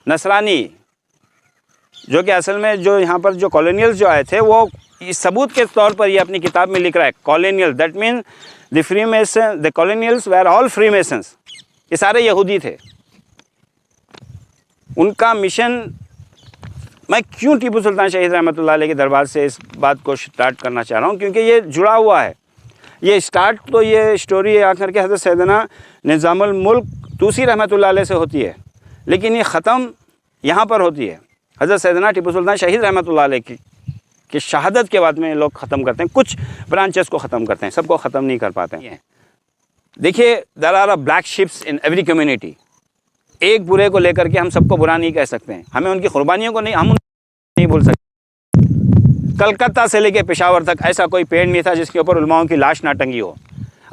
नसरानी, जो कि असल में जो यहाँ पर जो कॉलोनियल्स जो आए थे वो इस सबूत के तौर पर ये अपनी किताब में लिख रहा है colonial, that mean the freemason, the colonials were all freemasons, ये सारे यहूदी थे। उनका मिशन, मैं क्यों टीपू सुल्तान शहीद रहमतुल्लाह अलैह के दरबार से इस बात को स्टार्ट करना चाह रहा हूँ, क्योंकि ये जुड़ा हुआ है। ये स्टार्ट तो ये स्टोरी आकर के हज़रत सैयदना निज़ामुल मुल्क तूसी रहमतुल्लाह अलैह से होती है, लेकिन ये ख़त्म यहाँ पर होती है हज़रत सैयदना टीपू सुल्तान शहीद रहमतुल्लाह अलैह की शहादत के बाद में लोग ख़त्म करते हैं, कुछ ब्रांचेस को ख़त्म करते हैं, सबको ख़त्म नहीं कर पाते हैं। देखिए, there are a black ships in every community. एक बुरे को लेकर के हम सबको बुरा नहीं कह सकते हैं, हमें उनकी कुर्बानियों को हम नहीं भूल सकते। कलकत्ता से लेके पेशावर तक ऐसा कोई पेड़ नहीं था जिसके ऊपर उलमाओं की लाश ना टंगी हो।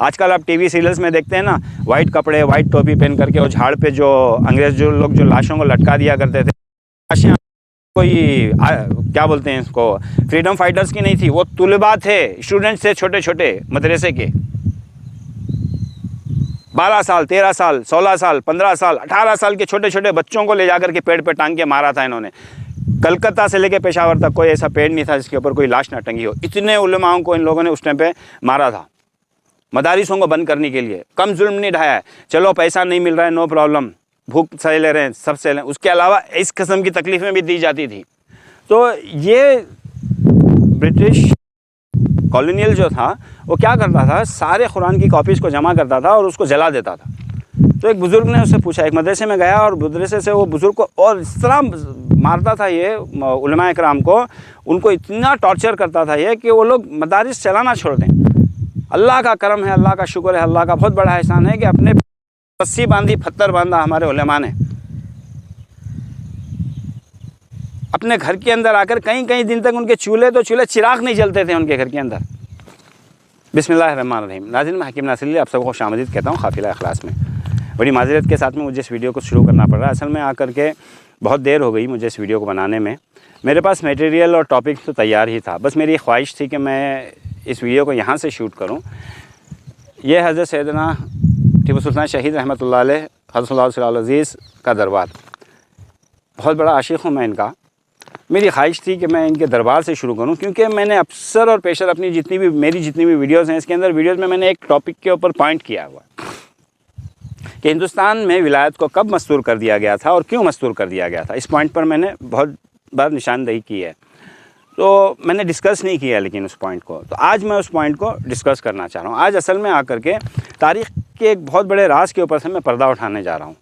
आजकल आप टीवी सीरियल्स में देखते हैं ना, वाइट कपड़े, वाइट टोपी पहन करके और झाड़ पे जो अंग्रेज जो लोग जो लाशों को लटका दिया करते थे, लाशें कोई क्या बोलते हैं इसको, फ्रीडम फाइटर्स की नहीं थी, वो तुलबा थे, स्टूडेंट्स थे छोटे छोटे मदरसे के, 12 साल, 13 साल, 16 साल, 15 साल, 18 साल के छोटे छोटे बच्चों को ले जाकर के पेड़ पे टांग के मारा था इन्होंने। कलकत्ता से लेके पेशावर तक कोई ऐसा पेड़ नहीं था जिसके ऊपर कोई लाश ना टंगी हो। इतने उलमाओं को इन लोगों ने उस टाइम पे मारा था, मदारिसों को बंद करने के लिए। कम जुल्म नहीं ढाया है, चलो पैसा नहीं मिल रहा है, नो प्रॉब्लम, भूख सह ले रहे हैं, सब सह ले, उसके अलावा इस किस्म की तकलीफ़ें भी दी जाती थी। तो ये ब्रिटिश कॉलोनियल जो था वो क्या करता था, सारे कुरान की कॉपीज़ को जमा करता था और उसको जला देता था। तो एक बुज़ुर्ग ने उससे पूछा, एक मदरसे में गया और मदरसे से वो बुज़ुर्ग को और इस तरह मारता था ये उलमा इकराम को, उनको इतना टॉर्चर करता था ये कि वो लोग मदारिस चलाना छोड़ दें। अल्लाह का करम है, अल्लाह का शुक्र है, अल्लाह का बहुत बड़ा एहसान है कि अपने रस्सी बांधी, पत्थर बांधा हमारे उलमा ने। अपने घर के अंदर आकर कई कई दिन तक उनके चूल्हे चिराग नहीं जलते थे उनके घर के अंदर। बिस्मिल्लाहिर्रहमानिर्रहीम। नाज़रीन, मैं हकीम नासिर आप सबको खुशामदीद कहता हूँ काफ़िला इखलास में। बड़ी माज़रत के साथ में मुझे इस वीडियो को शुरू करना पड़ रहा है। असल में आकर के बहुत देर हो गई मुझे इस वीडियो को बनाने में। मेरे पास मटेरियल और टॉपिक तो तैयार ही था, बस मेरी ख्वाहिश थी कि मैं इस वीडियो को यहाँ से शूट करूँ। ये हज़रत सैयदना टीपू सुल्तान शहीद रहमतुल्लाह अलैह हज़रत अज़ीज़ का दरबार, बहुत बड़ा आशिक़ हूँ मैं इनका। मेरी ख्वाहिश थी कि मैं इनके दरबार से शुरू करूं, क्योंकि मैंने अक्सर और पेशर अपनी मेरी जितनी भी वीडियोस हैं, इसके अंदर वीडियोस में मैंने एक टॉपिक के ऊपर पॉइंट किया हुआ कि हिंदुस्तान में विलायत को कब मस्तूर कर दिया गया था और क्यों मस्तूर कर दिया गया था। इस पॉइंट पर मैंने बहुत बार निशानदेही की है, तो मैंने डिस्कस नहीं किया लेकिन उस पॉइंट को, तो आज मैं उस पॉइंट को डिस्कस करना चाह रहा हूँ। आज असल में आकर के तारीख़ के एक बहुत बड़े राज के ऊपर से मैं पर्दा उठाने जा रहा हूँ।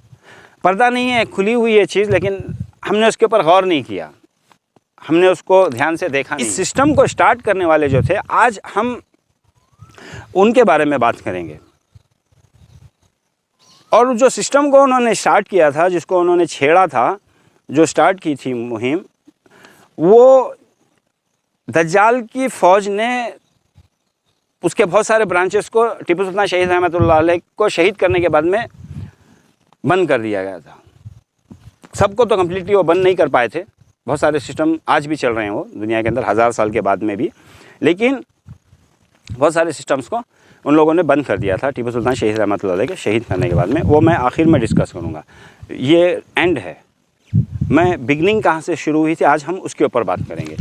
पर्दा नहीं है, खुली हुई ये चीज़, लेकिन हमने उसके ऊपर गौर नहीं किया, हमने उसको ध्यान से देखा नहीं। इस सिस्टम को स्टार्ट करने वाले जो थे, आज हम उनके बारे में बात करेंगे। और जो सिस्टम को उन्होंने स्टार्ट किया था, जिसको उन्होंने छेड़ा था, जो स्टार्ट की थी मुहिम, वो दज्जाल की फ़ौज ने उसके बहुत सारे ब्रांचेस को टीपू सुल्तान शहीद रहमतुल्लाह अलैह को शहीद करने के बाद में बंद कर दिया गया था। सबको तो कम्प्लीटली वो बंद नहीं कर पाए थे, बहुत सारे सिस्टम आज भी चल रहे हैं वो दुनिया के अंदर 1000 साल के बाद में भी, लेकिन बहुत सारे सिस्टम्स को उन लोगों ने बंद कर दिया था टीपू सुल्तान शहीद रहमतुल्लाह अलैह के शहीद करने के बाद में। वो मैं आखिर में डिस्कस करूँगा, ये एंड है। मैं बिगनिंग कहाँ से शुरू हुई थी, आज हम उसके ऊपर बात करेंगे।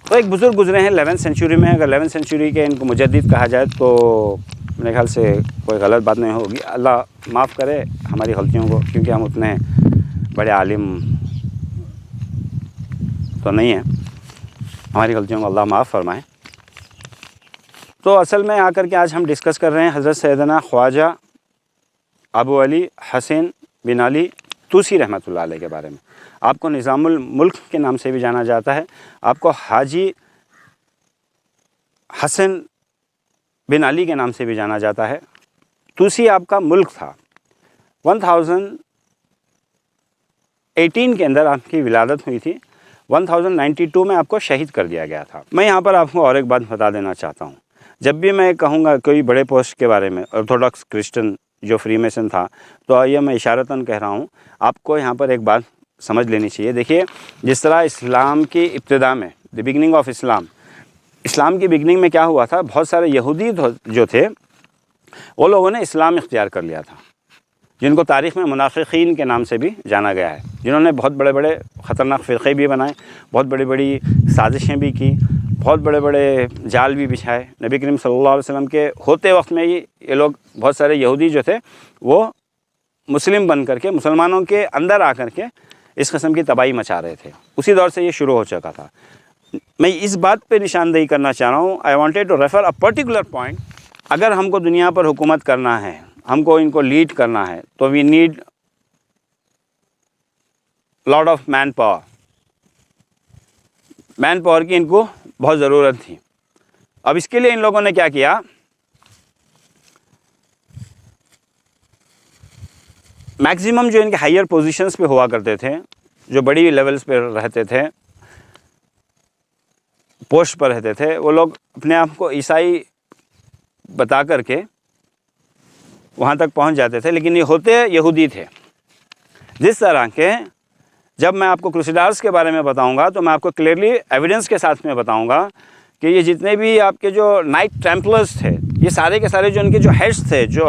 तो एक बुज़ुर्ग गुजरे हैं 11वीं सेंचुरी में, अगर 11वीं सेंचुरी के इनको मुजद्दिद कहा जाए तो मेरे ख्याल से कोई गलत बात नहीं होगी। अल्लाह माफ़ करे हमारी गलतियों को, क्योंकि हम उतने बड़े आलिम तो नहीं है, हमारी गलतियों को अल्लाह माफ़ फरमाए। तो असल में आकर के आज हम डिस्कस कर रहे हैं हज़रत सैयदना ख्वाजा अबू अली हसन बिन अली तूसी रहमतुल्लाह अलैह के बारे में। आपको निज़ामुल मुल्क के नाम से भी जाना जाता है, आपको हाजी हसन बिन अली के नाम से भी जाना जाता है। तूसी आपका मुल्क था। 1018 के अंदर आपकी विलादत हुई थी, 1092 में आपको शहीद कर दिया गया था। मैं यहाँ पर आपको और एक बात बता देना चाहता हूँ, जब भी मैं कहूँगा कोई बड़े पोस्ट के बारे में, ऑर्थोडॉक्स क्रिश्चियन जो फ्रीमेसन था, तो ये मैं इशारतन कह रहा हूँ, आपको यहाँ पर एक बात समझ लेनी चाहिए। देखिए, जिस तरह इस्लाम की इब्तिदा में, द बिगनिंग ऑफ इस्लाम, इस्लाम की बिगनिंग में क्या हुआ था, बहुत सारे यहूदी जो थे वो लोगों ने इस्लाम इख्तियार कर लिया था। जिनको तारीख़ में मुनाफिकीन के नाम से भी जाना गया है, जिन्होंने बहुत बड़े बड़े ख़तरनाक फ़िरक़े भी बनाए, बहुत बड़ी बड़ी साजिशें भी की, बहुत बड़े बड़े जाल भी बिछाए। नबी करीम सल्लल्लाहु अलैहि वसल्लम के होते वक्त में ही ये लोग, बहुत सारे यहूदी जो थे वो मुस्लिम बन करके, मुसलमानों के अंदर आकर के इस किस्म की तबाही मचा रहे थे। उसी दौर से ये शुरू हो चुका था। मैं इस बात पे निशानदेही करना चाह रहा हूँ, I wanted to refer a particular point. अगर हमको दुनिया पर हुकूमत करना है, हमको इनको लीड करना है, तो we need lot of man power. Man power की इनको बहुत ज़रूरत थी। अब इसके लिए इन लोगों ने क्या किया, मैक्सिमम जो इनके हायर पोजीशंस पे हुआ करते थे, जो बड़ी लेवल्स पे रहते थे, पोस्ट पर रहते थे, वो लोग अपने आप को ईसाई बता करके वहाँ तक पहुँच जाते थे, लेकिन ये होते यहूदी थे। जिस तरह के, जब मैं आपको क्रूसेडर्स के बारे में बताऊंगा तो मैं आपको क्लियरली एविडेंस के साथ में बताऊंगा कि ये जितने भी आपके जो नाइट टेम्पलर्स थे, ये सारे के सारे जो उनके जो हेड्स थे, जो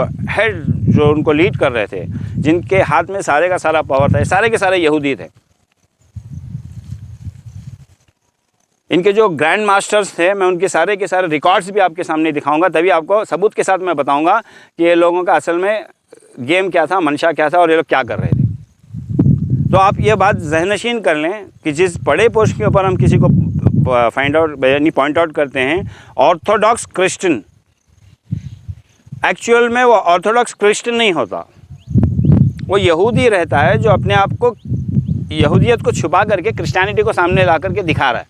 उनको लीड कर रहे थे, जिनके हाथ में सारे का सारा पावर था, ये सारे के सारे यहूदी थे। इनके जो ग्रैंड मास्टर्स थे, मैं उनके सारे के सारे रिकॉर्ड्स भी आपके सामने दिखाऊंगा, तभी आपको सबूत के साथ मैं बताऊंगा कि ये लोगों का असल में गेम क्या था, मंशा क्या था और ये लोग क्या कर रहे थे। तो आप ये बात ज़हनशीन कर लें कि जिस बड़े पोस्ट के ऊपर हम किसी को फाइंड आउट यानी पॉइंट आउट करते हैं, ऑर्थोडॉक्स क्रिश्चियन, एक्चुअल में वो ऑर्थोडॉक्स क्रिश्चियन नहीं होता, वो यहूदी रहता है जो अपने आप को, यहूदियत को छुपा करके क्रिश्चियनिटी को सामने ला करके दिखा रहा है।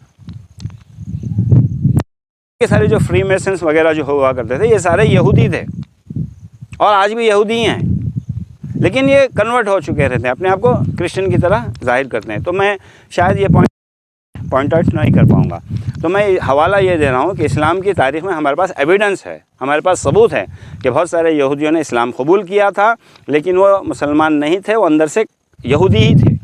ये सारे जो फ्री मेसन्स वगैरह जो हुआ करते थे, ये सारे यहूदी थे और आज भी यहूदी ही हैं, लेकिन ये कन्वर्ट हो चुके रहते हैं, अपने आप को क्रिश्चियन की तरह जाहिर करते हैं। तो मैं शायद ये पॉइंट आउट नहीं कर पाऊँगा। तो मैं हवाला ये दे रहा हूँ कि इस्लाम की तारीख़ में हमारे पास एविडेंस है, हमारे पास सबूत है कि बहुत सारे यहूदियों ने इस्लाम कबूल किया था, लेकिन वो मुसलमान नहीं थे, वो अंदर से यहूदी ही थे।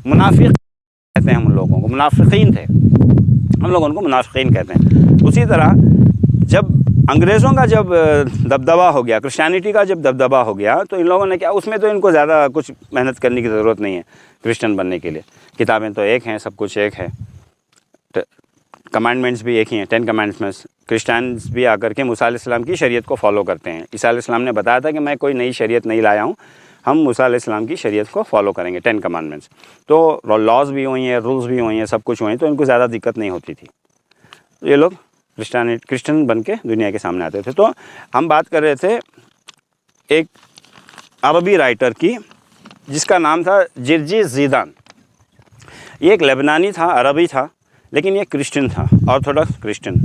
मुनाफिक कहते हैं हम लोगों को, मुनाफिकीन थे, हम लोग उनको मुनाफिकीन कहते हैं। उसी तरह जब अंग्रेज़ों का जब दबदबा हो गया, क्रिश्चियनिटी का जब दबदबा हो गया, तो इन लोगों ने क्या, उसमें तो इनको ज़्यादा कुछ मेहनत करने की ज़रूरत नहीं है क्रिश्चियन बनने के लिए। किताबें तो एक हैं, सब कुछ एक है, कमांडमेंट्स भी एक ही हैं, 10 कमांडमेंट्स। क्रिश्चियंस भी आकर के मूसा अलैहिस्सलाम की शरीयत को फॉलो करते हैं। ईसा अलैहिस्सलाम ने बताया था कि मैं कोई नई शरीयत नहीं लाया हूँ, हम मूसा अलैहिस्सलाम की शरीयत को फॉलो करेंगे, 10 कमांडमेंट्स। तो लॉज भी हुई हैं, रूल्स भी हुई हैं, सब कुछ हुए हैं, तो इनको ज़्यादा दिक्कत नहीं होती थी। ये लोग क्रिश्चियन बन के दुनिया के सामने आते थे। तो हम बात कर रहे थे एक अरबी राइटर की, जिसका नाम था जिर्जिस ज़ीदान। ये एक लेबनानी था, अरबी था, लेकिन ये क्रिश्चियन था, Orthodox Christian,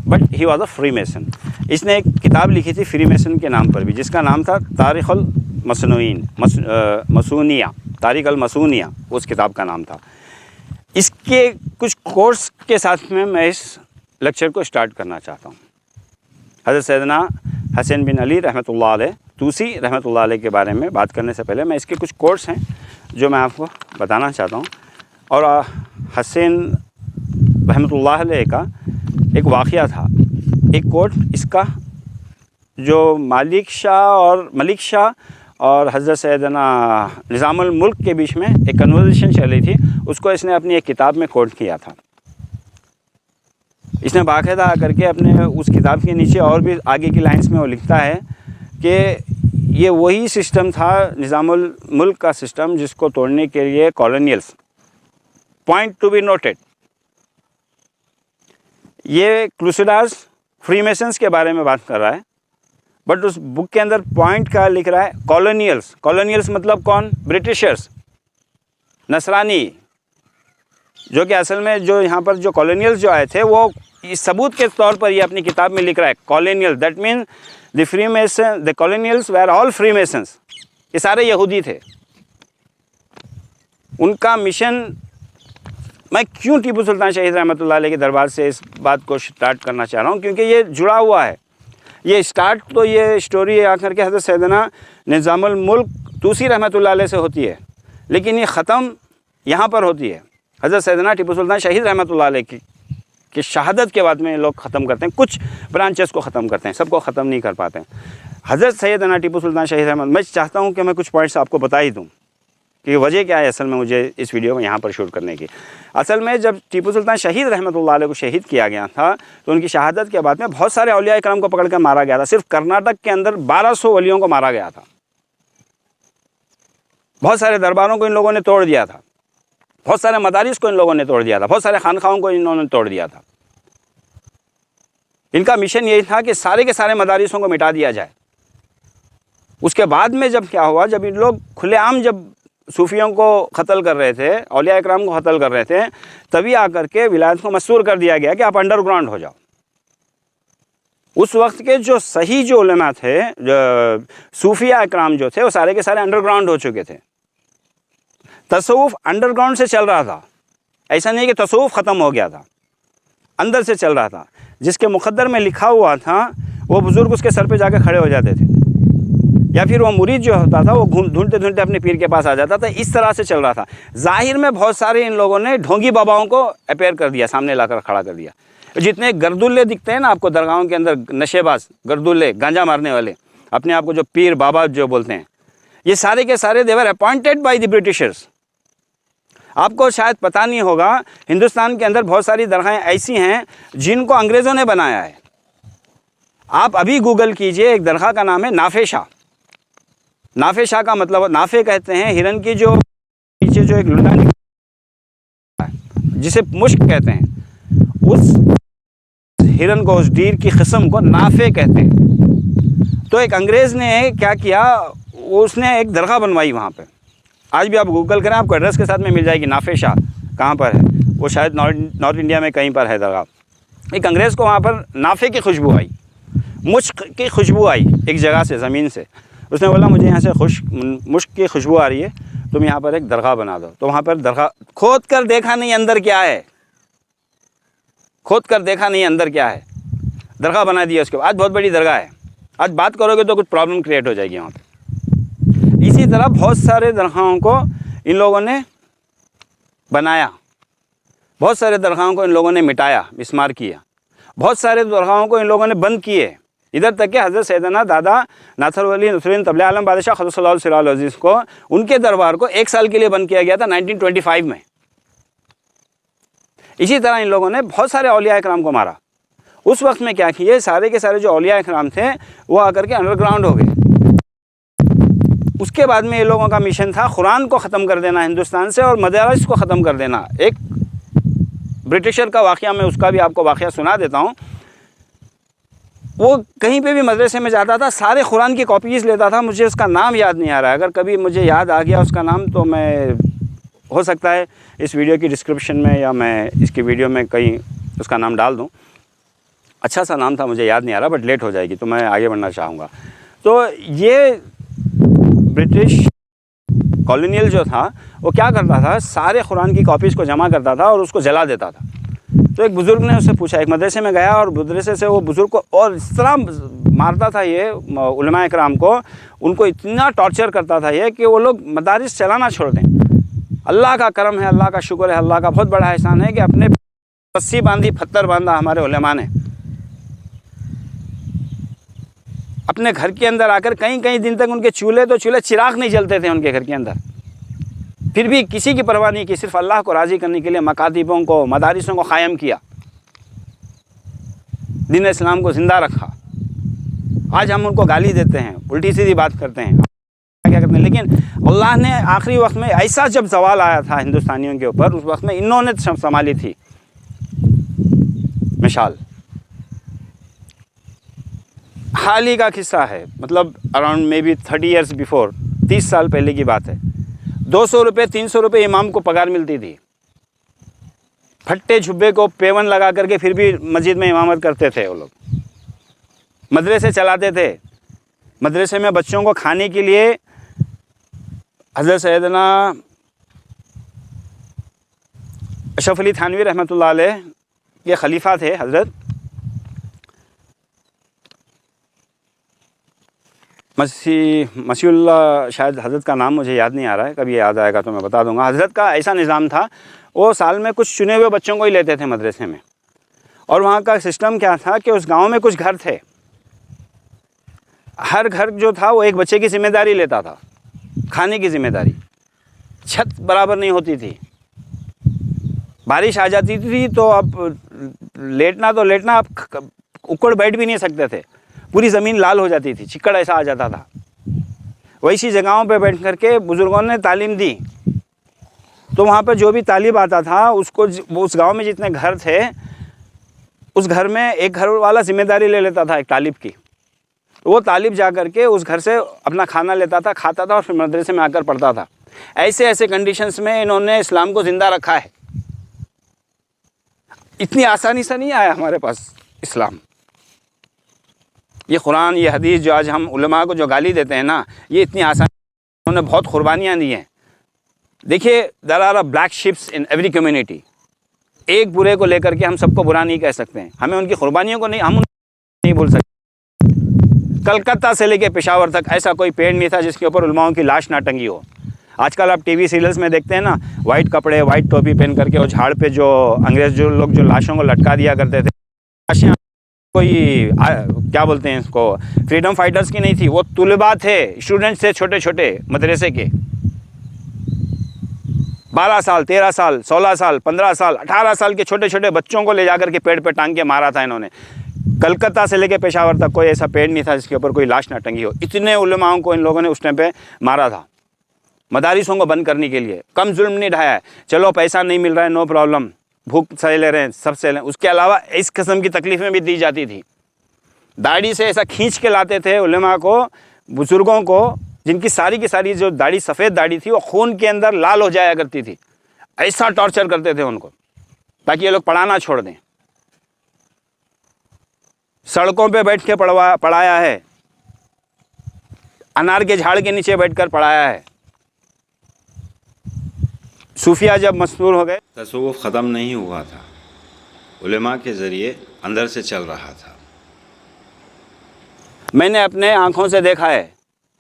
but he was a free mason. इसने एक किताब लिखी थी फ्री मेसन के नाम पर भी, जिसका नाम था तारीख़ुल मसूनिया, तारीख़ अल मसूनिया उस किताब का नाम था। इसके कुछ कोर्स के साथ में मैं इस लेक्चर को स्टार्ट करना चाहता हूँ। हज़रत सैयदना हसन बिन अली रहमतुल्लाह अलैह तूसी रहमतुल्लाह अलैह के बारे में बात करने से पहले मैं इसके कुछ कोट्स हैं जो मैं आपको बताना चाहता हूँ। और हसन रहमतुल्लाह अलैह का एक वाक़या था, एक कोट इसका, जो मलिक शाह और हज़रत सैयदना निज़ामुल मुल्क के बीच में एक कन्वर्सेशन चल रही थी, उसको इसने अपनी एक किताब में कोट किया था। इसने बाकायदा करके अपने उस किताब के नीचे और भी आगे की लाइंस में वो लिखता है कि ये वही सिस्टम था, निज़ामुल मुल्क का सिस्टम, जिसको तोड़ने के लिए कॉलोनियल्स, पॉइंट टू बी नोटेड, ये क्रूसेडर्स फ्रीमेसन्स के बारे में बात कर रहा है, बट उस बुक के अंदर पॉइंट क्या लिख रहा है, कॉलोनियल्स। कॉलोनियल्स मतलब कौन, ब्रिटिशर्स, नसरानी, जो कि असल में जो यहाँ पर जो कॉलोनियल्स जो आए थे, वो इस सबूत के तौर पर ये अपनी किताब में लिख रहा है colonial, that mean the freemason, the colonials were all freemasons, ये सारे यहूदी थे। उनका मिशन, मैं क्यों टीपू सुल्तान शहीद रहमतुल्लाह अलैह के दरबार से इस बात को स्टार्ट करना चाह रहा हूँ, क्योंकि ये जुड़ा हुआ है। ये स्टार्ट तो ये स्टोरी आकर के हज़रत सैयदना निज़ामुल मुल्क तूसी रहमतुल्लाह अलैह से होती है, लेकिन ये ख़त्म यहाँ पर होती है हज़रत सैयदना टीपू सुल्तान शहीद रहमतुल्लाह अलैह की शहादत के बाद में लोग ख़त्म करते हैं, कुछ ब्रांचेस को ख़त्म करते हैं, सबको ख़त्म नहीं कर पाते हैं। हज़रत सैयदना टीपू सुल्तान शहीद अहमद, मैं चाहता हूँ कि मैं कुछ पॉइंट्स आपको बता ही दूँ कि वजह क्या है असल में मुझे इस वीडियो को यहाँ पर शूट करने की। असल में जब टीपू सुल्तान शहीद रहमतुल्लाह अलैह को शहीद किया गया था तो उनकी शहादत के बाद में बहुत सारे औलिया इकराम को पकड़ कर मारा गया था। सिर्फ कर्नाटक के अंदर 1200 वलियों को मारा गया था। बहुत सारे दरबारों को इन लोगों ने तोड़ दिया था, बहुत सारे मदारिस को इन लोगों ने तोड़ दिया था, बहुत सारे खानखाओं को इन्होंने तोड़ दिया था। इनका मिशन यही था कि सारे के सारे मदारिसों को मिटा दिया जाए। उसके बाद में जब क्या हुआ, जब इन लोग खुलेआम जब सूफियों को कत्ल कर रहे थे, औलिया इकराम को कत्ल कर रहे थे, तभी आकर के विलायत को मस्तूर कर दिया गया कि आप अंडरग्राउंड हो जाओ। उस वक्त के जो सही जो उलमा थे, जो सूफिया इकराम जो थे, वो सारे के सारे अंडरग्राउंड हो चुके थे। तसव्वुफ अंडरग्राउंड से चल रहा था, ऐसा नहीं कि तसव्वुफ ख़त्म हो गया था, अंदर से चल रहा था। जिसके मुक़द्दर में लिखा हुआ था वो बुज़ुर्ग उसके सर पे जाकर खड़े हो जाते थे, या फिर वो मुरीद जो होता था वो ढूंढते ढूंढते अपने पीर के पास आ जाता था। इस तरह से चल रहा था। ज़ाहिर में बहुत सारे इन लोगों ने ढोंगी बाबाओं को अपेयर कर दिया, सामने लाकर खड़ा कर दिया। जितने गर्दुल्ले दिखते हैं ना आपको दरगाहों के अंदर, नशेबाज गर्दुल्ले, गांजा मारने वाले, अपने आप को जो पीर बाबा जो बोलते हैं, ये सारे के सारे देवर अपॉइंटेड बाय द ब्रिटिशर्स। आपको शायद पता नहीं होगा, हिंदुस्तान के अंदर बहुत सारी दरगाहें ऐसी हैं जिनको अंग्रेज़ों ने बनाया है। आप अभी गूगल कीजिए, एक दरगाह का नाम है नाफे शाह। नाफे शाह का मतलब, नाफे कहते हैं हिरन की जो पीछे जो एक लुंडा निकलता है जिसे मुश्क कहते हैं, उस हिरन को, उस डीर की किस्म को नाफे कहते हैं। तो एक अंग्रेज़ ने क्या किया, उसने एक दरगाह बनवाई वहाँ पे। आज भी आप गूगल करें, आपको एड्रेस के साथ में मिल जाएगी नाफे शाह कहाँ पर है। वो शायद नॉर्थ इंडिया में कहीं पर है दरगाह। एक अंग्रेज़ को वहाँ पर नाफे की खुशबू आई, मुश्क की खुशबू आई एक जगह से, ज़मीन से। उसने बोला मुझे यहाँ से मुश्क की खुशबू आ रही है, तुम यहाँ पर एक दरगाह बना दो। तो वहाँ पर दरगाह खोद कर देखा नहीं अंदर क्या है, खोद कर देखा नहीं अंदर क्या है, दरगाह बना दिया उसके बाद। आज बहुत बड़ी दरगाह है। आज बात करोगे तो कुछ प्रॉब्लम क्रिएट हो जाएगी वहाँ पर। इसी तरह बहुत सारे दरगाहों को इन लोगों ने बनाया, बहुत सारे दरगाहों को इन लोगों ने मिटाया, मिसमार किया, बहुत सारे दरगाहों को इन लोगों ने बंद किए। इधर तक कि हज़रत सैयदना दादा नाथर वली नसरुद्दीन तबले आलम बादशाह क़द्दसल्लाहु सिर्रहु अज़ीज़ को, उनके दरबार को 1 साल के लिए बंद किया गया था 1925 में। इसी तरह इन लोगों ने बहुत सारे औलिया इकराम को मारा। उस वक्त में क्या किए, सारे के सारे जो औलिया इकराम थे वो आकर के अंडरग्राउंड हो गए। उसके बाद में ये लोगों का मिशन था कुरान को ख़त्म कर देना हिंदुस्तान से, और मदारिस को ख़त्म कर देना। एक ब्रिटिशर का वाक़या, मैं उसका भी आपको वाक़या सुना देता हूँ। वो कहीं पे भी मदरसे में जाता था, सारे कुरान की कॉपीज़ लेता था। मुझे उसका नाम याद नहीं आ रहा है, अगर कभी मुझे याद आ गया उसका नाम तो मैं, हो सकता है इस वीडियो की डिस्क्रिप्शन में या मैं इसकी वीडियो में कहीं उसका नाम डाल दूँ। अच्छा सा नाम था, मुझे याद नहीं आ रहा, बट लेट हो जाएगी तो मैं आगे बढ़ना चाहूँगा। तो ये ब्रिटिश कॉलोनियल जो था वो क्या करता था, सारे कुरान की कॉपीज़ को जमा करता था और उसको जला देता था। तो एक बुज़ुर्ग ने उससे पूछा, एक मदरसे में गया और मदरसे से वो बुज़ुर्ग को और इस तरह मारता था ये उलमा इकराम को, उनको इतना टॉर्चर करता था ये कि वो लोग मदारिस चलाना छोड़ दें। अल्लाह का करम है, अल्लाह का शुक्र है, अल्लाह का बहुत बड़ा एहसान है कि अपने रस्सी बांधी, पत्थर बांधा हमारे उलमा ने। अपने घर के अंदर आकर कई कई दिन तक उनके चूल्हे चिराग नहीं जलते थे उनके घर के अंदर, फिर भी किसी की परवाह नहीं की। सिर्फ अल्लाह को राज़ी करने के लिए मकातिबों को, मदारिसों को क़ायम किया, दीन इस्लाम को ज़िंदा रखा। आज हम उनको गाली देते हैं, उल्टी सीधी बात करते हैं, क्या करते हैं, लेकिन अल्लाह ने आखिरी वक्त में ऐसा जब सवाल आया था हिंदुस्तानियों के ऊपर, उस वक्त में इन्होंने संभाली थी मिसाल। हाल ही का किस्सा है, मतलब around may be 30 years before, 30 साल पहले की बात है। 200 रुपये 300 रुपये इमाम को पगार मिलती थी। फट्टे झुब्बे को पेवन लगा करके फिर भी मस्जिद में इमामत करते थे वो लोग, मदरसे चलाते थे। मदरसे में बच्चों को खाने के लिए हज़रत सैयदना अशरफ अली थानवी रहमतुल्लाह अलैह के खलीफा थे हज़रत मसीहुल्लाह, शायद हज़रत का नाम मुझे याद नहीं आ रहा है, कभी याद आएगा तो मैं बता दूंगा। हज़रत का ऐसा निज़ाम था, वो साल में कुछ चुने हुए बच्चों को ही लेते थे मदरसे में। और वहाँ का सिस्टम क्या था कि उस गांव में कुछ घर थे, हर घर जो था वो एक बच्चे की जिम्मेदारी लेता था, खाने की जिम्मेदारी। छत बराबर नहीं होती थी, बारिश आ जाती थी तो अब लेटना आप उकड़ बैठ भी नहीं सकते थे, पूरी ज़मीन लाल हो जाती थी, चिक्कड़ ऐसा आ जाता था। वैसी जगहों पे बैठ कर के बुज़ुर्गों ने तालीम दी। तो वहाँ पर जो भी तालिब आता था उसको, उस गांव में जितने घर थे उस घर में एक घर वाला जिम्मेदारी ले लेता था एक तालिब की। वो तालिब जा कर के उस घर से अपना खाना लेता था, खाता था और फिर मदरसे में आकर पढ़ता था। ऐसे ऐसे कंडीशंस में इन्होंने इस्लाम को ज़िंदा रखा है। इतनी आसानी से नहीं आया हमारे पास इस्लाम। ये कुरान, ये हदीस जो आज हम उलमा को जो गाली देते हैं ना, ये इतनी आसानी, उन्होंने बहुत कुर्बानियाँ दी हैं। देखिए, there are black ships in every community. एक बुरे को लेकर के हम सबको बुरा नहीं कह सकते हैं, हमें उनकी कुर्बानियों को नहीं, हम नहीं बोल सकते। कलकत्ता से लेके पेशावर तक ऐसा कोई पेड़ नहीं था जिसके ऊपर उलमाओं की लाश ना टंगी हो। आजकल आप टीवी सीरियल्स में देखते हैं ना, वाइट कपड़े, वाइट टोपी पहन करके और झाड़ पे जो अंग्रेज जो लोग जो लाशों को लटका दिया करते थे, लाशें कोई क्या बोलते हैं इसको, फ्रीडम फाइटर्स की नहीं थी, वो तुलबा थे, स्टूडेंट्स थे छोटे छोटे मदरसे के। 12 साल, 13 साल, 16 साल, 15 साल, 18 साल के छोटे छोटे बच्चों को ले जाकर के पेड़ पे टांग के मारा था इन्होंने। कलकत्ता से लेके पेशावर तक कोई ऐसा पेड़ नहीं था जिसके ऊपर कोई लाश ना टंगी हो। इतने उलमाओं को इन लोगों ने उस टाइम पे मारा था, मदारिसों को बंद करने के लिए। कम जुल्म नहीं ढाया है, चलो पैसा नहीं मिल रहा है, नो प्रॉब्लम, भूख सह ले रहे हैं, सब सह लें। उसके अलावा इस किस्म की तकलीफ़ें भी दी जाती थी। दाढ़ी से ऐसा खींच के लाते थे उलमा को, बुज़ुर्गों को, जिनकी सारी की सारी जो दाढ़ी, सफ़ेद दाढ़ी थी, वो खून के अंदर लाल हो जाया करती थी। ऐसा टॉर्चर करते थे उनको ताकि ये लोग पढ़ाना छोड़ दें। सड़कों पे बैठ के पढ़ाया है, अनार के झाड़ के नीचे बैठकर पढ़ाया है। सूफिया जब मशहूर हो गए, तसव्वुफ़ ख़त्म नहीं हुआ था, उलमा के ज़रिए अंदर से चल रहा था। मैंने अपने आँखों से देखा है,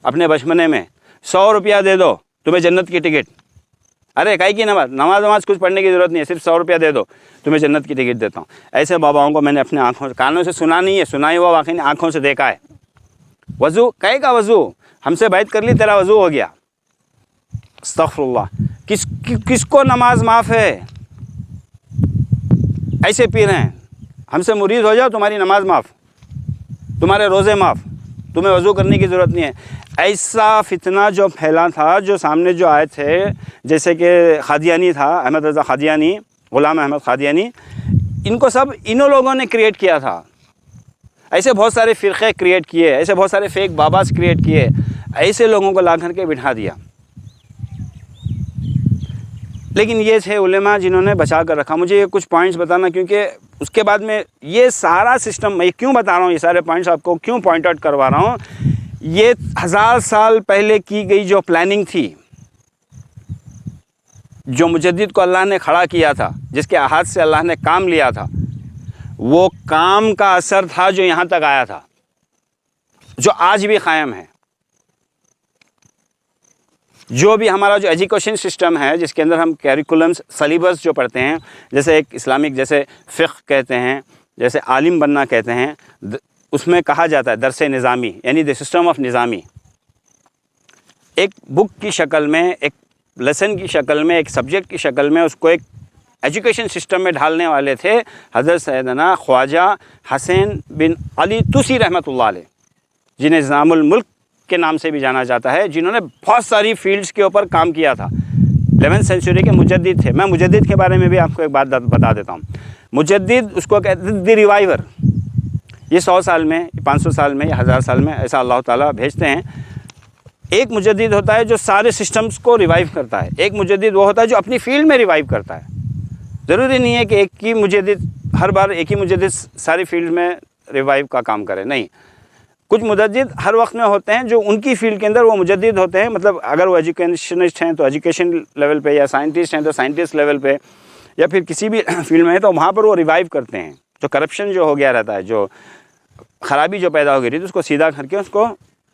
अपने बचपने में, 100 रुपया दे दो तुम्हें जन्नत की टिकट। अरे काहे की नमाज कुछ पढ़ने की ज़रूरत नहीं है, सिर्फ 100 रुपया दे दो तुम्हें जन्नत की टिकट देता हूँ। ऐसे बाबाओं को मैंने अपने आँखों, कानों से सुना नहीं है, सुना ही हुआ वाकई आँखों से देखा है। वज़ू, कहे का वज़ू, हमसे बैत कर ली तेरा वज़ू हो गया। अस्तग़फ़िरुल्लाह, किसको नमाज माफ़ है? ऐसे पी रहे हैं, हमसे मुरीद हो जाओ तुम्हारी नमाज माफ़, तुम्हारे रोज़े माफ़, तुम्हें वज़ू करने की ज़रूरत नहीं है। ऐसा फितना जो फैला था, जो सामने जो आए थे, जैसे कि खादियानी था, अहमद रज़ा खादियानी, ग़ुलाम अहमद खादियानी, इनको सब इन्हों लोगों ने क्रिएट किया था। ऐसे बहुत सारे फ़िरक़े क्रिएट किए, ऐसे बहुत सारे फेक बाबास क्रिएट किए, ऐसे लोगों को ला कर के बिठा दिया। लेकिन ये थे उलेमा जिन्होंने बचा कर रखा। मुझे ये कुछ पॉइंट्स बताना, क्योंकि उसके बाद में ये सारा सिस्टम, मैं क्यों बता रहा हूँ, ये सारे पॉइंट्स आपको क्यों पॉइंट आउट करवा रहा हूँ, ये 1000 साल पहले की गई जो प्लानिंग थी, जो मुजद्दिद को अल्लाह ने खड़ा किया था, जिसके हाथ से अल्लाह ने काम लिया था, वो काम का असर था जो यहाँ तक आया था, जो आज भी कायम है। जो भी हमारा जो एजुकेशन सिस्टम है, जिसके अंदर हम कैरिकुलम्स, सलीबस जो पढ़ते हैं, जैसे एक इस्लामिक, जैसे फ़िक़्ह कहते हैं, जैसे आलिम बनना कहते हैं, उसमें कहा जाता है दरसे निज़ामी, यानी द सिस्टम ऑफ निज़ामी। एक बुक की शक्ल में, एक लेसन की शक्ल में, एक सब्जेक्ट की शक्ल में उसको एक एजुकेशन सिस्टम में ढालने वाले थे हज़रत सैयदना ख्वाजा हसन बिन अली तुसी रहमतुल्लाह अलैह, जिन्हें निज़ामुल मुल्क के नाम से भी जाना जाता है, जिन्होंने बहुत सारी फील्ड्स के ऊपर काम किया था। 11वीं सेंचुरी के मुजद्दिद थे। मैं मुजद्दिद के बारे में भी आपको एक बात बता देता हूँ। मुजद्दिद उसको कहते हैं द रिवाइवर। ये 100 साल में, 500 साल में या 1000 साल में ऐसा अल्लाह ताला भेजते हैं। एक मुजद्दिद होता है जो सारे सिस्टम्स को रिवाइव करता है, एक मुजद्दिद वो होता है जो अपनी फील्ड में रिवाइव करता है। ज़रूरी नहीं है कि एक ही मुजद्दिद, हर बार एक ही मुजद्दिद सारी फील्ड में रिवाइव का काम करे, नहीं। कुछ मुजद्दिद हर वक्त में होते हैं जो उनकी फील्ड के अंदर वो मुजद्दिद होते हैं। मतलब अगर वो एजुकेशनिस्ट हैं तो एजुकेशन लेवल पे, या साइंटिस्ट हैं तो साइंटिस्ट लेवल पे, या फिर किसी भी फील्ड में है तो वहाँ पर वो रिवाइव करते हैं। जो करप्शन जो हो गया रहता है, जो ख़राबी जो पैदा हो गई थी, तो उसको सीधा करके उसको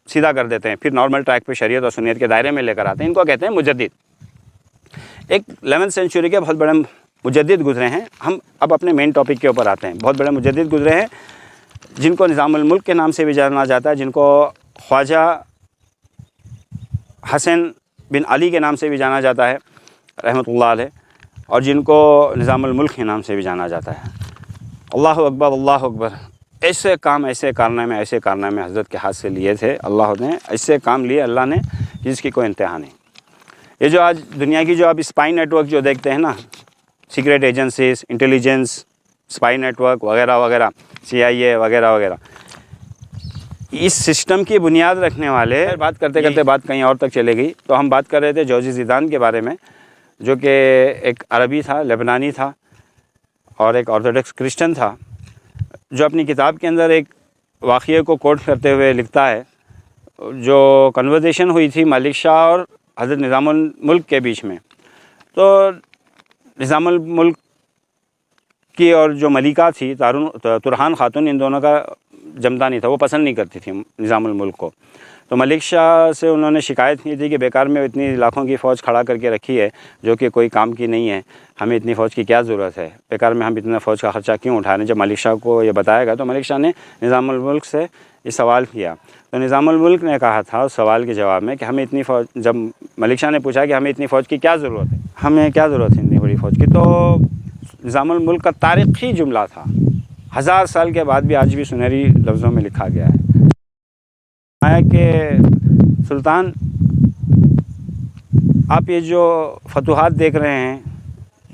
सीधा कर देते हैं, फिर नॉर्मल ट्रैक पे शरीयत और सुन्नियत के दायरे में लेकर आते हैं। इनको कहते हैं मुजद्दिद। एक 11वीं सेंचुरी के बहुत बड़े मुजद्दिद गुजरे हैं। हम अब अपने मेन टॉपिक के ऊपर आते हैं। बहुत बड़े मुजद्दिद गुजरे हैं जिनको निज़ामुल मुल्क के नाम से भी जाना जाता है, जिनको ख्वाजा हसन बिन अली के नाम से भी जाना जाता है रहमतुल्लाह अलैह, और जिनको निज़ामुल मुल्क के नाम से भी जाना जाता है। अल्लाह अकबर, अल्लाह अकबर। ऐसे काम, ऐसे कारनामे हज़रत के हाथ से लिए थे। अल्लाह ने ऐसे काम लिए अल्लाह ने जिसकी कोई इंतहा नहीं। ये जो आज दुनिया की जो आप स्पाई नेटवर्क जो देखते हैं ना, secret agencies, intelligence, spy network वगैरह वगैरह, CIA वगैरह वगैरह, इस सिस्टम की बुनियाद रखने वाले, बात करते करते बात कहीं और तक चले गई। तो हम बात कर रहे थे जॉर्जी ज़िदान के बारे में, जो कि एक अरबी था, लेबनानी था और एक ऑर्थोडॉक्स क्रिश्चियन था, जो अपनी किताब के अंदर एक वाक़ये को कोट करते हुए लिखता है, जो कन्वर्सेशन हुई थी मलिक शाह और हज़रत निज़ामुल मुल्क के बीच में। तो निज़ामुल मुल्क की और जो मलिका थी तुरहान खातून, इन दोनों का जमता नहीं था, वो पसंद नहीं करती थी निज़ामुल मुल्क को। तो मलिक शाह से उन्होंने शिकायत की थी कि बेकार में इतनी लाखों की फ़ौज खड़ा करके रखी है जो कि कोई काम की नहीं है, हमें इतनी फ़ौज की क्या ज़रूरत है, बेकार में हम इतना फ़ौज का ख़र्चा क्यों उठा रहे हैं। जब मलिक शाह को ये बताया गया तो मलिक शाह ने निज़ामुल मुल्क से ये सवाल किया। तो निज़ामुल मुल्क ने कहा था उस सवाल के जवाब में कि हमें इतनी फ़ौज, जब मलिक शाह ने पूछा कि हमें इतनी फ़ौज की क्या ज़रूरत है, हमें क्या ज़रूरत है इतनी बड़ी फ़ौज की, तो निज़ामुल मुल्क का तारीख़ी जुमला था, 1000 साल के बाद भी आज भी सुनहरी लफ्ज़ों में लिखा गया है कि सुल्तान, आप ये जो फतूहात देख रहे हैं,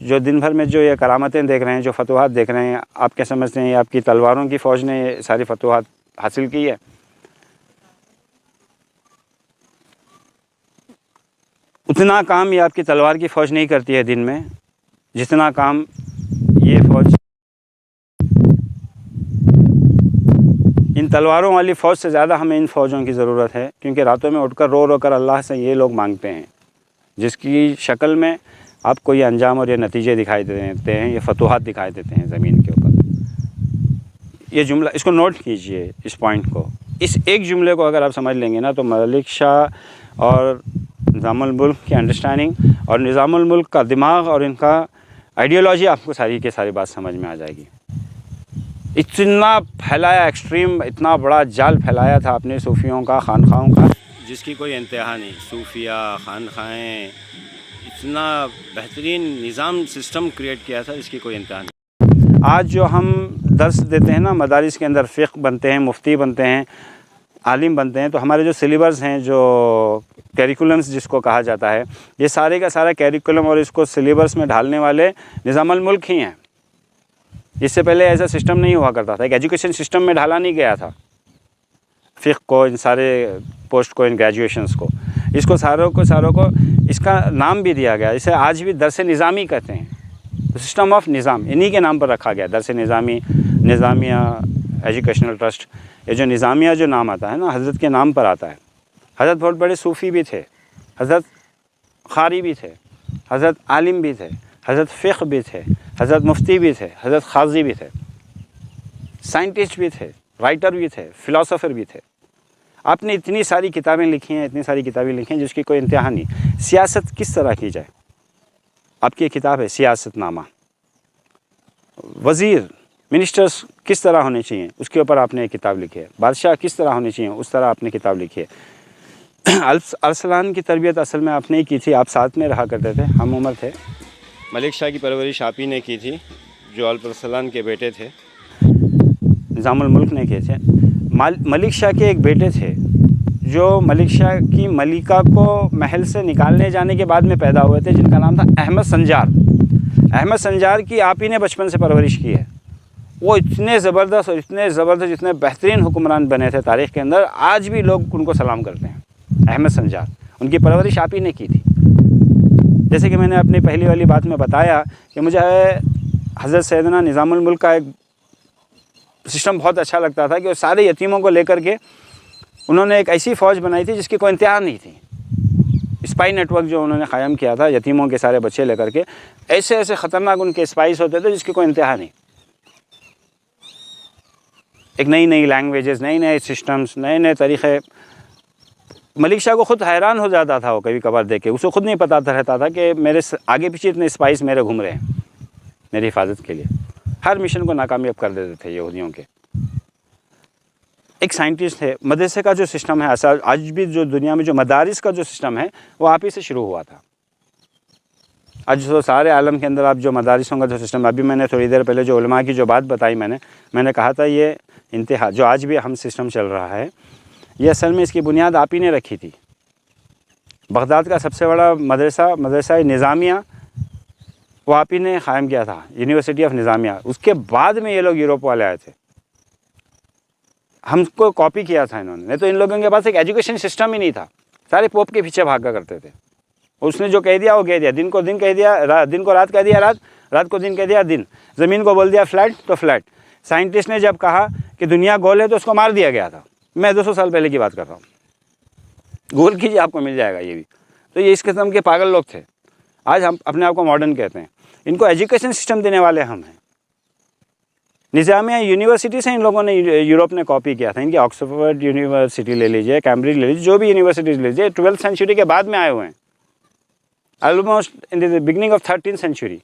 जो दिन भर में जो ये करामतें देख रहे हैं, जो फतूहात देख रहे हैं, आप क्या समझते हैं आपकी तलवारों की फ़ौज ने ये सारी फतूहात हासिल की है? उतना काम ये आपकी तलवार की फ़ौज नहीं करती है दिन में, जितना काम ये फ़ौज, इन तलवारों वाली फ़ौज से ज़्यादा हमें इन फ़ौजों की ज़रूरत है, क्योंकि रातों में उठकर रो कर अल्लाह से ये लोग मांगते हैं, जिसकी शक्ल में आपको ये अंजाम और ये नतीजे दिखाई देते हैं, ये फतूहात दिखाई देते हैं ज़मीन के ऊपर। ये जुमला, इसको नोट कीजिए, इस पॉइंट को, इस एक जुमले को अगर आप समझ लेंगे ना, तो मलिक शाह और निज़ामुल मुल्क की अंडरस्टैंडिंग और निज़ामुल मुल्क का दिमाग और इनका आइडियोलॉजी आपको सारी के सारी बात समझ में आ जाएगी। इतना फैलाया, एक्सट्रीम, इतना बड़ा जाल फैलाया था अपने सूफ़ियों का, खानखाओं का, जिसकी कोई इंतहा नहीं। सूफिया, खानखाएँ, इतना बेहतरीन निज़ाम, सिस्टम क्रिएट किया था, इसकी कोई इंतहा नहीं। आज जो हम दर्स देते हैं ना, मदारिस के अंदर फ़िक़्ह बनते हैं, मुफ्ती बनते हैं, आलिम बनते हैं, तो हमारे जो सिलेबस हैं, जो कैरिकुलम्स जिसको कहा जाता है, ये सारे का सारा कैरिकुलम और इसको सिलेबस में ढालने वाले निज़ामुल मुल्क ही हैं। इससे पहले ऐसा सिस्टम नहीं हुआ करता था, एक एजुकेशन सिस्टम में ढाला नहीं गया था फ़िक़्ह को, इन सारे पोस्ट को, इन ग्रेजुएशंस को, इसको सारों को इसका नाम भी दिया गया, इसे आज भी दरस निज़ामी कहते हैं, सिस्टम ऑफ निज़ाम, इन्हीं के नाम पर रखा गया, दरस निज़ामी, निज़ामिया एजुकेशनल ट्रस्ट। ये जो निज़ामिया जो नाम आता है ना, हज़रत के नाम पर आता है। हज़रत बहुत बड़े सूफ़ी भी थे, हज़रत ख़ारी भी थे, हज़रत आलिम भी थे, हज़रत फ़िक़्ह भी थे, हज़रत मुफ्ती भी थे, हज़रत ख़ाज़ी भी थे, साइंटिस्ट भी थे, राइटर भी थे, फ़िलासफ़र भी थे। आपने इतनी सारी किताबें लिखी हैं, इतनी सारी किताबें लिखी हैं जिसकी कोई इंतहा नहीं। सियासत किस तरह की जाए, आपकी किताब है सियासतनामा। वज़ीर, मिनिस्टर्स किस तरह होने चाहिए, उसके ऊपर आपने एक किताब लिखी है। बादशाह किस तरह होने चाहिए, उस तरह आपने किताब लिखी है। अरसलान की तरबियत असल में आपने ही की थी, आप साथ में रहा करते थे, हम उम्र थे। मलिक शाह की परवरिश आप ही ने की थी, जो अरसलान के बेटे थे, निज़ामुल मुल्क ने किए थे। मलिक शाह के एक बेटे थे जो मलिक शाह की मलिका को महल से निकालने जाने के बाद में पैदा हुए थे, जिनका नाम था अहमद संजार। अहमद संजार की आप ही ने बचपन से परवरिश की है। वो इतने ज़बरदस्त और इतने बेहतरीन हुक्मरान बने थे तारीख़ के अंदर, आज भी लोग उनको सलाम करते हैं। अहमद संजार, उनकी परवरिश आप ही ने की थी। जैसे कि मैंने अपनी पहली वाली बात में बताया कि मुझे हज़रत सैयदना निज़ामुल मुल्क का एक सिस्टम बहुत अच्छा लगता था कि वो सारे यतीमों को लेकर के उन्होंने एक ऐसी फ़ौज बनाई थी जिसकी कोई इंतहा नहीं थी। स्पाई नेटवर्क जो उन्होंने क़ायम किया था, यतीमों के सारे बच्चे लेकर के, ऐसे ऐसे ख़तरनाक उनके स्पाइस होते थे जिसकी कोई इंतहा नहीं। एक नई नई लैंग्वेजेस, नए नए सिस्टम्स, नए नए तरीक़े। मलिक शाह को ख़ुद हैरान हो जाता था वो कभी कभार देख के, उसे ख़ुद नहीं पता रहता था कि मेरे आगे पीछे इतने स्पाइस मेरे घूम रहे हैं मेरी हिफाजत के लिए। हर मिशन को नाकामयाब कर देते थे यहूदियों के। एक साइंटिस्ट थे। मदरसे का जो सिस्टम है ऐसा आज भी जो दुनिया में जो मदारिस का जो सिस्टम है वो आप ही से शुरू हुआ था। आज तो सारे आलम के अंदर आप जो मदारिसों का जो सिस्टम, अभी मैंने थोड़ी देर पहले जो उलमा की जो बात बताई मैंने कहा था ये इंतहा जो आज भी हम सिस्टम चल रहा है ये असल में इसकी बुनियाद आप ही ने रखी थी। बगदाद का सबसे बड़ा मदरसा निज़ामिया वो आप ही ने क़ायम किया था, यूनिवर्सिटी ऑफ निज़ामिया। उसके बाद में ये लोग यूरोप वाले आए थे, हमको कॉपी किया था इन्होंने। नहीं तो इन लोगों के पास एक एजुकेशन सिस्टम ही नहीं था, सारे पोप के पीछे भागा करते थे। उसने जो कह दिया वो कह दिया, दिन को दिन कह दिया, दिन को रात कह दिया रात, रात को दिन कह दिया दिन, ज़मीन को बोल दिया फ्लैट तो फ्लैट। साइंटिस्ट ने जब कहा कि दुनिया गोल है तो उसको मार दिया गया था। मैं 200 साल पहले की बात कर रहा हूँ। गूगल कीजिए आपको मिल जाएगा ये भी। तो ये इस किस्म के पागल लोग थे। आज हम अपने आप को मॉडर्न कहते हैं। इनको एजुकेशन सिस्टम देने वाले हम हैं। निज़ामिया यूनिवर्सिटी से इन लोगों ने यूरोप ने कॉपी किया था। इनकी ऑक्सफोर्ड यूनिवर्सिटी ले लीजिए, कैम्ब्रिज ले लीजिए, जो भी यूनिवर्सिटीज़ ले लीजिए 12th सेंचुरी के बाद में आए हुए हैं, almost in the beginning of 13th century.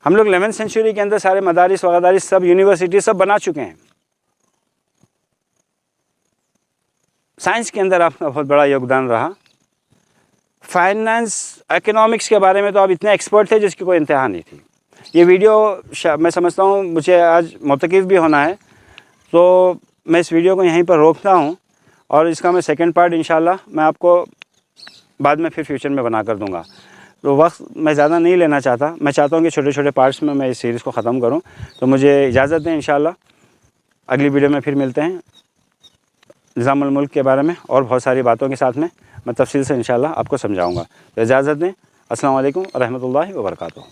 हम लोग 11th सेंचुरी के अंदर सारे मदारिस वदारिस सब यूनिवर्सिटी सब बना चुके हैं। साइंस के अंदर आपका बहुत बड़ा योगदान रहा। फाइनेंस इकोनॉमिक्स के बारे में तो आप इतने एक्सपर्ट थे जिसकी कोई इंतहा नहीं थी। ये वीडियो मैं समझता हूँ मुझे आज मुतकिफ़ भी होना है, तो मैं इस वीडियो को यहीं पर रोकता हूँ और इसका मैं सेकंड पार्ट इंशाल्लाह मैं आपको बाद में फिर फ्यूचर में बना कर दूँगा। तो वक्त मैं ज़्यादा नहीं लेना चाहता, मैं चाहता हूँ कि छोटे छोटे पार्ट्स में मैं इस सीरीज़ को ख़त्म करूँ। तो मुझे इजाज़त दें, इंशाल्लाह अगली वीडियो में फिर मिलते हैं। निज़ामुल मुल्क के बारे में और बहुत सारी बातों के साथ में मैं तफसील से इंशाल्लाह आपको समझाऊँगा। तो इजाज़त दें। अस्सलाम वालेकुम व रहमतुल्लाहि व बरकातुहू।